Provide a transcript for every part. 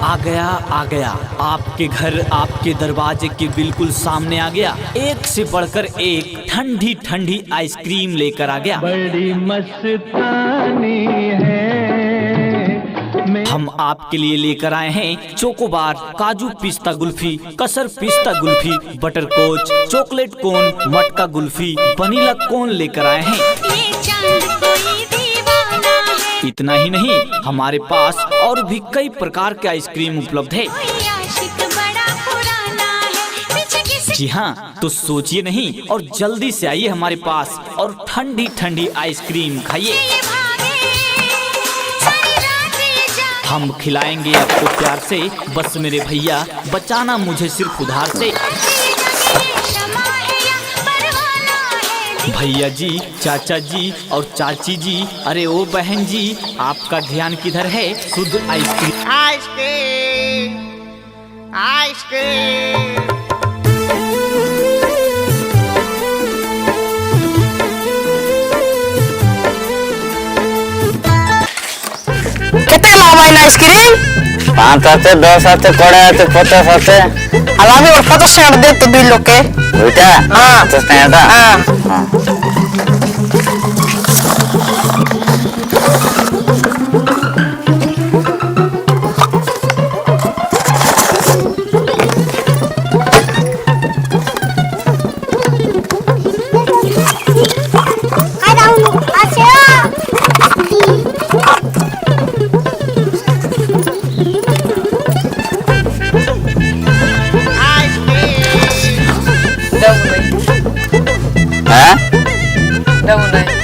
आ गया आपके घर, आपके दरवाजे के बिल्कुल सामने आ गया। एक से बढ़कर एक ठंडी ठंडी आइसक्रीम लेकर आ गया। बड़ी मस्तानी है। हम आपके लिए लेकर आए हैं चोकोबार, काजू पिस्ता कुल्फी, कसर पिस्ता कुल्फी, बटर कोच, चॉकलेट कोन, मटका कुल्फी, वनीला कोन लेकर आए हैं। इतना ही नहीं, हमारे पास और भी कई प्रकार के आइसक्रीम उपलब्ध है। जी हाँ, तो सोचिए नहीं और जल्दी से आइए हमारे पास और ठंडी ठंडी आइसक्रीम खाइए। हम खिलाएंगे आपको प्यार से, बस मेरे भैया बचाना मुझे सिर्फ उधार से। भैया जी, चाचा जी और चाची जी, अरे ओ बहन जी, आपका ध्यान किधर है? शुद्ध आइसक्रीम। Ice cream ice cream. কেতে লাভাই না আইসক্রিম? 5 আছে, 10 আছে, 20 আছে, 50 আছে। আর আমি ওর 50 টাকা দে তো দুই লোকে। দুইটা? হ্যাঁ। 50 টাকা? হ্যাঁ। হ্যাঁ?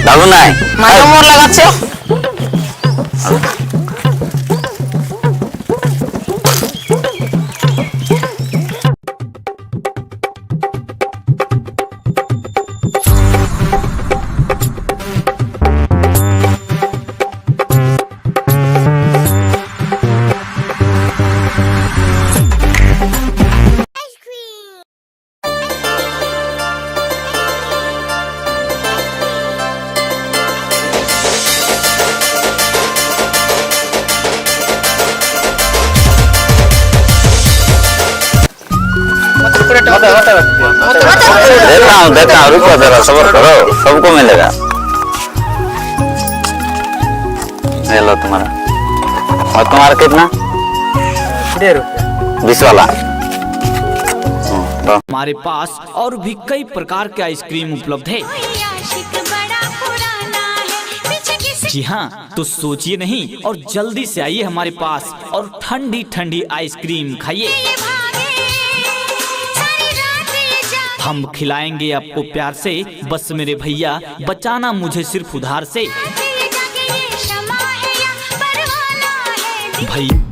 দাবু নাই? মানে মোর লাগাচ্ছে। देता हूँ, रुको जरा, सब्र करो, सबको मिलेगा। ये लो तुम्हारा। और तुम्हारा कितना? 1.5 रुपया। 20 वाला। हमारे पास और भी कई प्रकार के आइसक्रीम उपलब्ध है। जी हाँ, तो सोचिए नहीं और जल्दी से आइए हमारे पास और ठंडी ठंडी आइसक्रीम खाइए। हम खिलाएंगे आपको प्यार से, बस मेरे भैया बचाना मुझे सिर्फ उधार से। भैया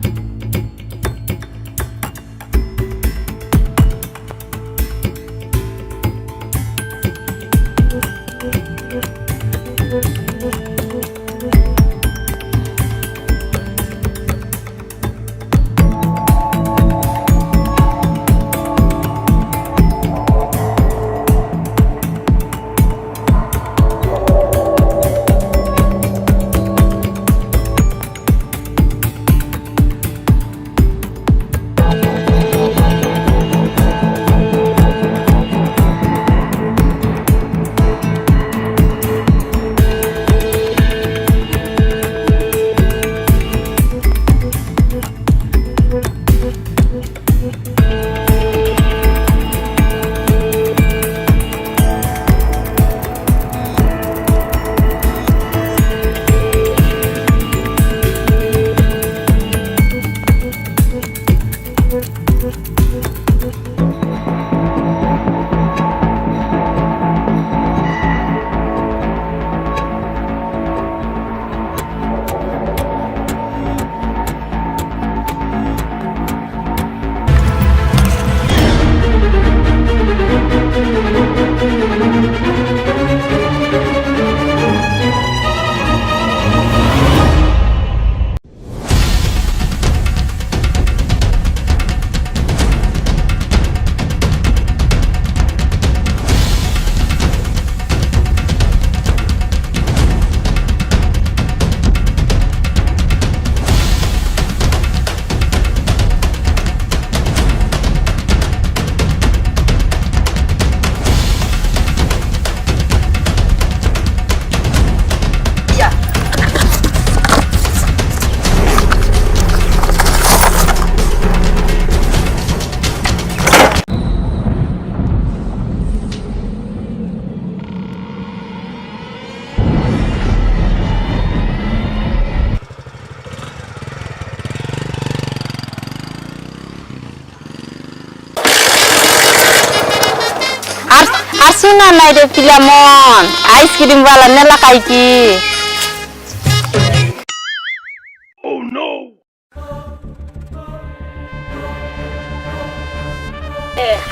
सुना नहीं रे पिला मन आइसक्रीम वाला नेला खाई की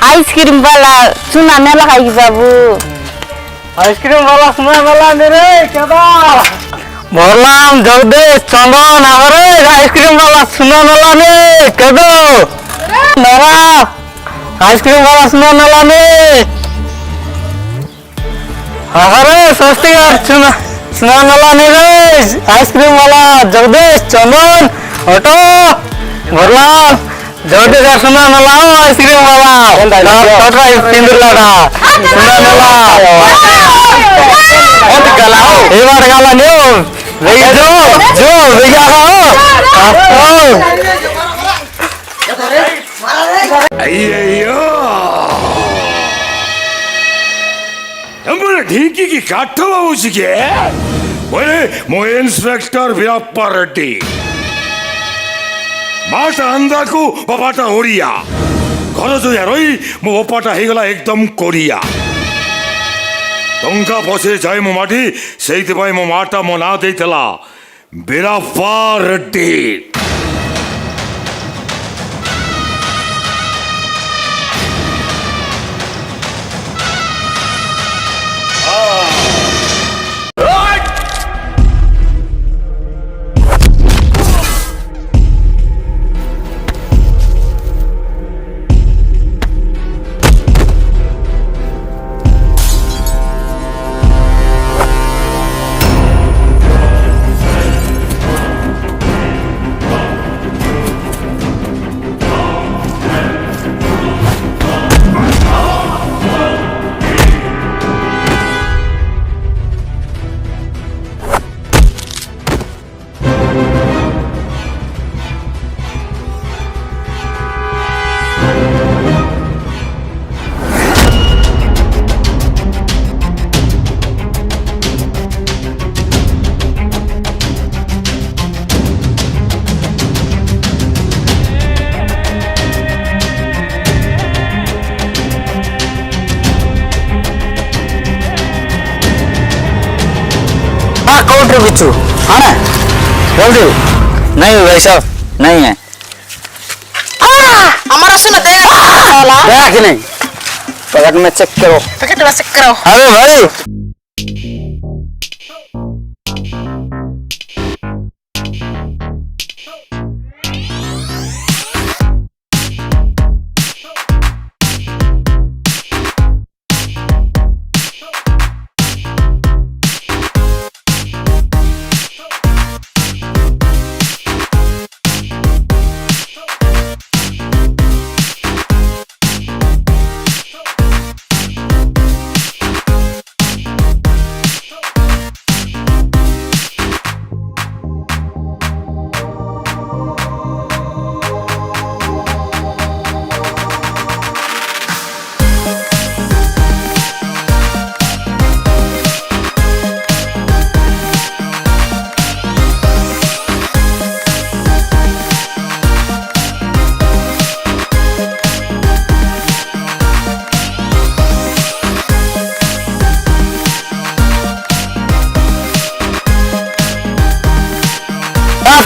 आइसक्रीम वाला सुना नेला खाई की बाबू आइसक्रीम वाला सुना वाला मेरे क्या भरलाम जगदीश चंदन आगरे आइसक्रीम वाला सुना वाला ने कदो मेरा आइसक्रीम वाला सुना वाला ने आगरे सस्ती यार सुना वाला ने रे आइसक्रीम वाला जगदीश चंदन ऑटो भरलाम जगदीश यार सुना वाला आइसक्रीम वाला टोटरा सिंदूर लगा सुना वाला ये बार गाला न्यू जो भैया అయ్యయ్యో നമ്മുടെ ఢీకి కాఠవ ఉసికే ఒరే మో ఇన్స్పెక్టర్ వీరప్ప రెడ్డి మాట అందాకు బపాట ఓడియా ଘର ଯୋୟା ରହି ମୋ ଅପାଟା ହେଇଗଲା ଏକଦମ କୋରିଆ ଟଙ୍କା ପଛରେ ଯାଏ ମୋ ମାଟି ସେଇଥିପାଇଁ ମୋ ମାଟା ମୋ ନାଁ ଦେଇଥିଲା ବୀରପ୍ପା ରେଡ୍ଡି काउंटर बिच्छू हाँ ना जल्दी नहीं भाई साहब नहीं है हमारा सुना देगा देखा कि नहीं पैकेट में चेक करो पैकेट में चेक करो अरे भाई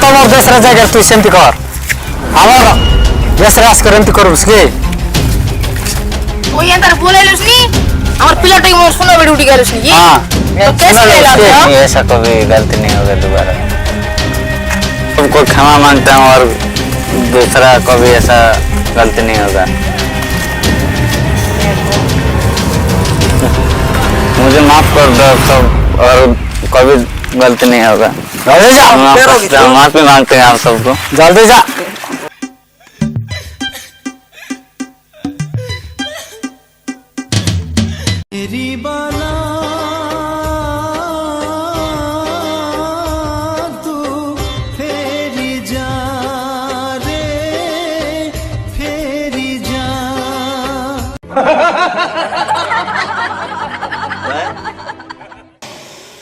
तमर देश जाएगा तु सेमती कर आवर देश राज करंती कर उसके वो ये अंदर बोले लुसनी और पिलट की मोर सुना वीडियो उठी गया लुसनी ये हाँ तो कैसे ले लाते हो ऐसा कभी गलती नहीं होगा दोबारा तुमको क्षमा मांगता हूँ और दूसरा कभी ऐसा गलती नहीं होगा मुझे माफ कर दो सब और कभी गलती नहीं होगा जल्दी जा माफी मांगते हैं आप सबको जल्दी जा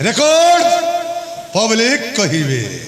रेकॉर्ड पब्लिक कहिबे।